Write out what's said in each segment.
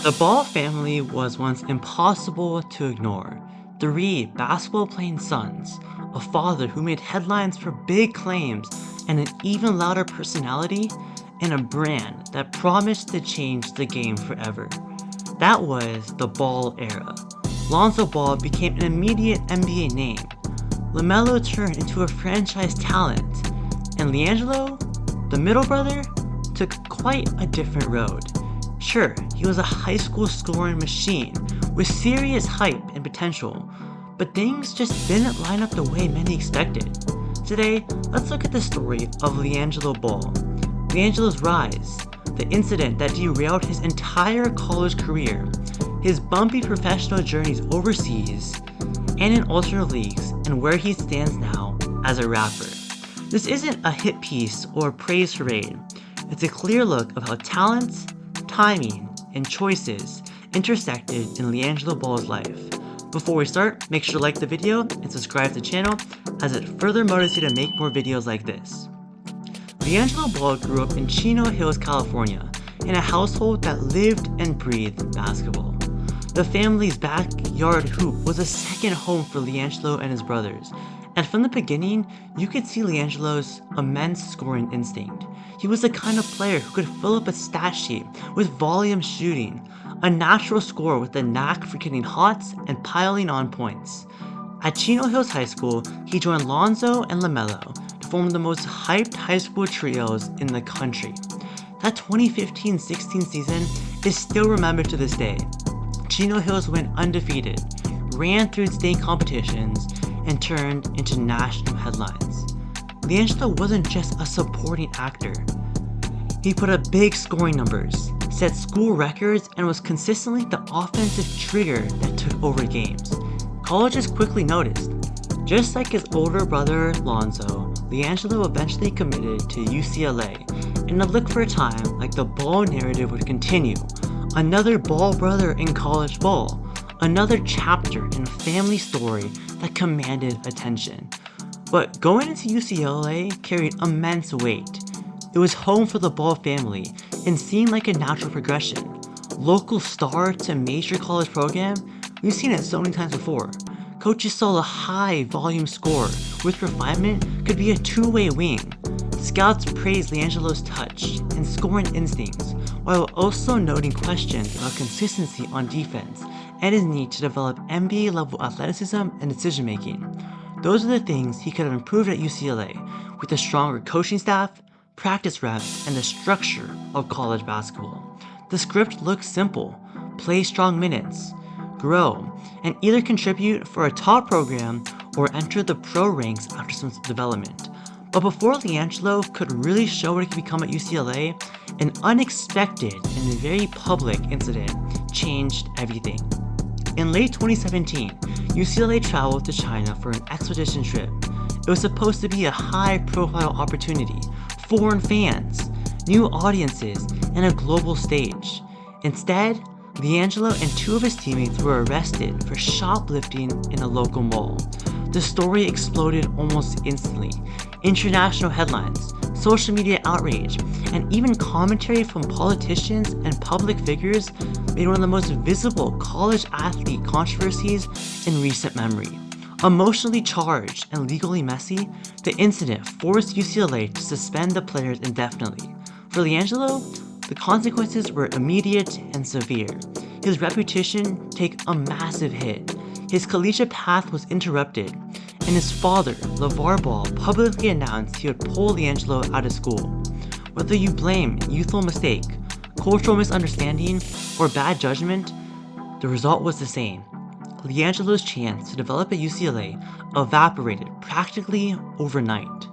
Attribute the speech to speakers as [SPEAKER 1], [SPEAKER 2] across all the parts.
[SPEAKER 1] The Ball family was once impossible to ignore. Three basketball-playing sons, a father who made headlines for big claims and an even louder personality, and a brand that promised to change the game forever. That was the Ball era. Lonzo Ball became an immediate NBA name. LaMelo turned into a franchise talent. And LiAngelo, the middle brother, took quite a different road. Sure, he was a high school scoring machine with serious hype and potential, but things just didn't line up the way many expected. Today, let's look at the story of LiAngelo Ball. LiAngelo's rise, the incident that derailed his entire college career, his bumpy professional journeys overseas and in alternate leagues, and where he stands now as a rapper. This isn't a hit piece or praise parade. It's a clear look of how talent, timing, and choices intersected in LiAngelo Ball's life. Before we start, make sure to like the video and subscribe to the channel as it further motivates you to make more videos like this. LiAngelo Ball grew up in Chino Hills, California, in a household that lived and breathed basketball. The family's backyard hoop was a second home for LiAngelo and his brothers, and from the beginning, you could see LiAngelo's immense scoring instinct. He was the kind of player who could fill up a stat sheet with volume shooting, a natural scorer with a knack for getting hot and piling on points. At Chino Hills High School, he joined Lonzo and LaMelo to form the most hyped high school trios in the country. That 2015-16 season is still remembered to this day. Chino Hills went undefeated, ran through state competitions, and turned into national headlines. LiAngelo wasn't just a supporting actor. He put up big scoring numbers, set school records, and was consistently the offensive trigger that took over games. Colleges quickly noticed. Just like his older brother Lonzo, LiAngelo eventually committed to UCLA, and it looked for a time like the Ball narrative would continue. Another Ball brother in college ball, another chapter in a family story that commanded attention. But going into UCLA carried immense weight. It was home for the Ball family and seemed like a natural progression. Local star to major college program, we've seen it so many times before. Coaches saw a high volume scorer with refinement could be a two-way wing. Scouts praised LiAngelo's touch and scoring instincts, while also noting questions about consistency on defense and his need to develop NBA-level athleticism and decision-making. Those are the things he could have improved at UCLA with a stronger coaching staff, practice reps, and the structure of college basketball. The script looks simple: play strong minutes, grow, and either contribute for a top program or enter the pro ranks after some development. But before LiAngelo could really show what he could become at UCLA, an unexpected and very public incident changed everything. In late 2017, UCLA traveled to China for an expedition trip. It was supposed to be a high-profile opportunity, foreign fans, new audiences, and a global stage. Instead, LiAngelo and two of his teammates were arrested for shoplifting in a local mall. The story exploded almost instantly. International headlines, social media outrage, and even commentary from politicians and public figures made one of the most visible college athlete controversies in recent memory. Emotionally charged and legally messy, the incident forced UCLA to suspend the players indefinitely. For LiAngelo, the consequences were immediate and severe. His reputation took a massive hit. His collegiate path was interrupted, and his father, LeVar Ball, publicly announced he would pull LiAngelo out of school. Whether you blame youthful mistake, cultural misunderstanding, or bad judgment, the result was the same. LiAngelo's chance to develop at UCLA evaporated practically overnight.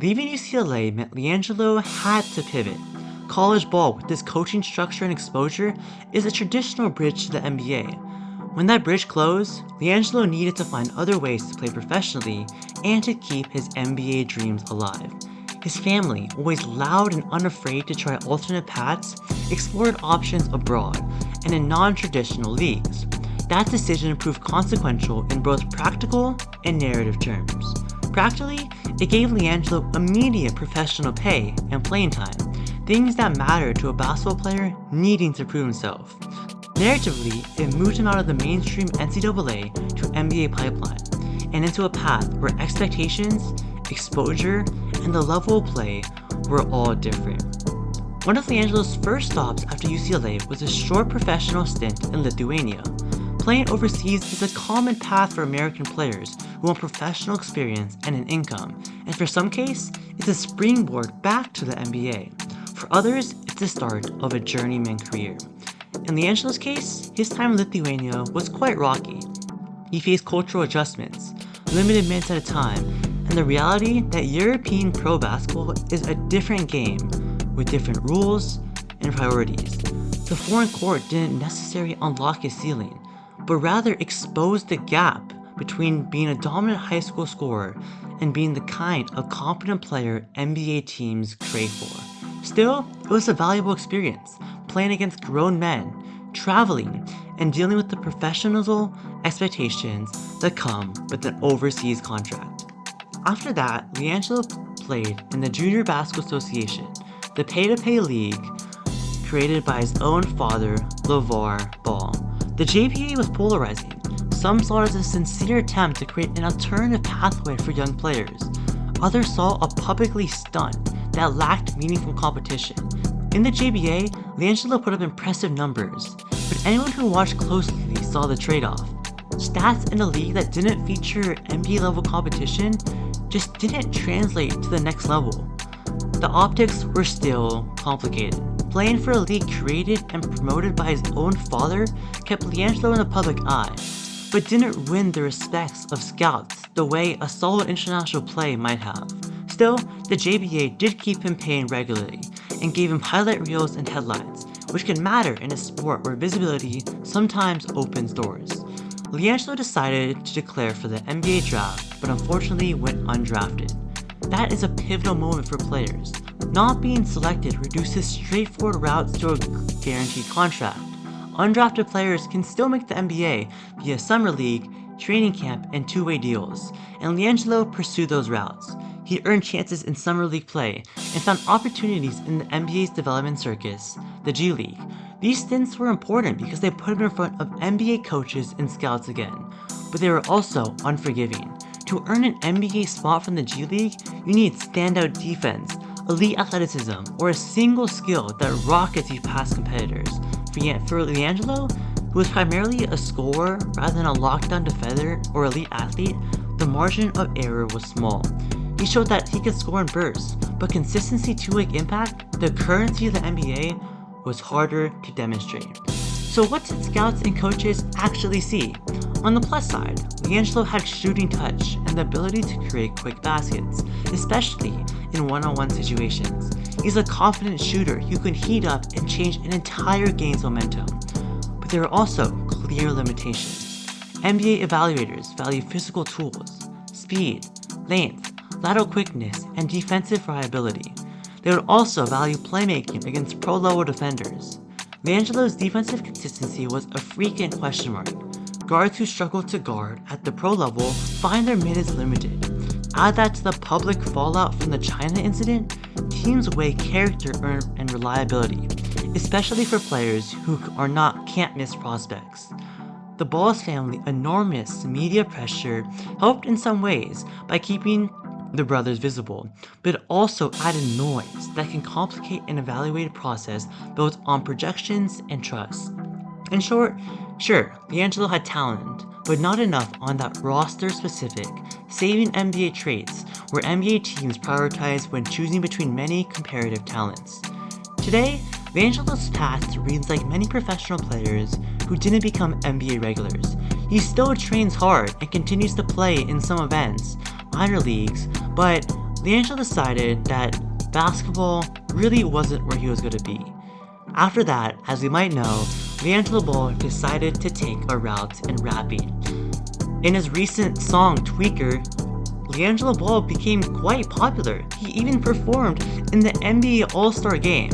[SPEAKER 1] Leaving UCLA meant LiAngelo had to pivot. College ball with this coaching structure and exposure is a traditional bridge to the NBA. When that bridge closed, LiAngelo needed to find other ways to play professionally and to keep his NBA dreams alive. His family, always loud and unafraid to try alternate paths, explored options abroad and in non-traditional leagues. That decision proved consequential in both practical and narrative terms. Practically, it gave LiAngelo immediate professional pay and playing time, things that matter to a basketball player needing to prove himself. Narratively, it moved him out of the mainstream NCAA to NBA pipeline, and into a path where expectations, exposure, and the level of play were all different. One of LiAngelo's first stops after UCLA was a short professional stint in Lithuania. Playing overseas is a common path for American players who want professional experience and an income, and for some cases, it's a springboard back to the NBA. For others, it's the start of a journeyman career. In LiAngelo's case, his time in Lithuania was quite rocky. He faced cultural adjustments, limited minutes at a time, and the reality that European pro basketball is a different game with different rules and priorities. The foreign court didn't necessarily unlock his ceiling, but rather exposed the gap between being a dominant high school scorer and being the kind of competent player NBA teams crave for. Still, it was a valuable experience, playing against grown men, traveling, and dealing with the professional expectations that come with an overseas contract. After that, LiAngelo played in the Junior Basketball Association, the pay-to-play league created by his own father, LiAngelo Ball. The JBA was polarizing. Some saw it as a sincere attempt to create an alternative pathway for young players. Others saw a publicly stunt that lacked meaningful competition. In the JBA, LiAngelo put up impressive numbers, but anyone who watched closely saw the trade-off. Stats in a league that didn't feature NBA-level competition just didn't translate to the next level. The optics were still complicated. Playing for a league created and promoted by his own father kept LiAngelo in the public eye, but didn't win the respects of scouts the way a solid international play might have. Still, the JBA did keep him paying regularly and gave him highlight reels and headlines, which can matter in a sport where visibility sometimes opens doors. LiAngelo decided to declare for the NBA draft, but unfortunately went undrafted. That is a pivotal moment for players. Not being selected reduces straightforward routes to a guaranteed contract. Undrafted players can still make the NBA via summer league, training camp, and two-way deals, and LiAngelo pursued those routes. He earned chances in summer league play and found opportunities in the NBA's development circus, the G League. These stints were important because they put him in front of NBA coaches and scouts again, but they were also unforgiving. To earn an NBA spot from the G League, you need standout defense, elite athleticism, or a single skill that rockets you past competitors. For LiAngelo, who was primarily a scorer rather than a lockdown defender or elite athlete, the margin of error was small. He showed that he could score in bursts, but consistency two-way impact, the currency of the NBA, was harder to demonstrate. So what did scouts and coaches actually see? On the plus side, LiAngelo had shooting touch and the ability to create quick baskets, especially in one-on-one situations. He's a confident shooter who can heat up and change an entire game's momentum. But there are also clear limitations. NBA evaluators value physical tools, speed, length, lateral quickness, and defensive reliability. They would also value playmaking against pro-level defenders. LiAngelo's defensive consistency was a frequent question mark. Guards who struggle to guard at the pro level find their minutes limited. Add that to the public fallout from the China incident, teams weigh character and reliability, especially for players who are not can't-miss prospects. The Ball's family enormous media pressure helped in some ways by keeping the brothers visible, but also added noise that can complicate an evaluated process built on projections and trust. In short, sure, LiAngelo had talent, but not enough on that roster-specific, saving NBA traits where NBA teams prioritize when choosing between many comparative talents. Today, LiAngelo's path reads like many professional players who didn't become NBA regulars. He still trains hard and continues to play in some events, minor leagues, but LiAngelo decided that basketball really wasn't where he was going to be. After that, as we might know, LiAngelo Ball decided to take a route in rapping. In his recent song Tweaker, LiAngelo Ball became quite popular. He even performed in the NBA All-Star Game.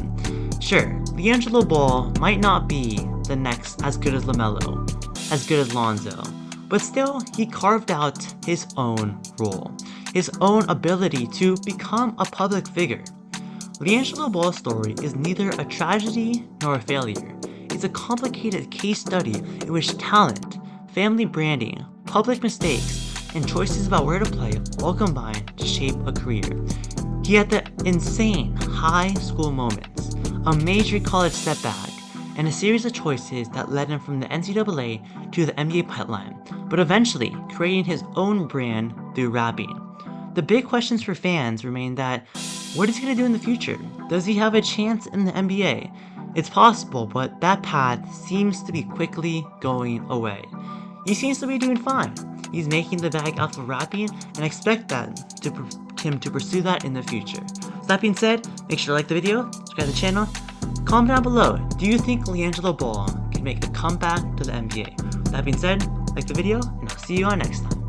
[SPEAKER 1] Sure, LiAngelo Ball might not be the next as good as LaMelo, as good as Lonzo, but still, he carved out his own role, his own ability to become a public figure. LiAngelo Ball's story is neither a tragedy nor a failure. It's It's a complicated case study in which talent, family branding, public mistakes, and choices about where to play all combine to shape a career. He had the insane high school moments, a major college setback, and a series of choices that led him from the NCAA to the NBA pipeline, but eventually creating his own brand through rapping. The big questions for fans remain that, what is he going to do in the future? Does he have a chance in the NBA? It's possible, but that path seems to be quickly going away. He seems to be doing fine. He's making the bag off of rapping, and I expect him to pursue that in the future. So that being said, make sure to like the video, subscribe to the channel, comment down below, do you think LiAngelo Ball can make a comeback to the NBA? That being said, like the video, and I'll see you on next time.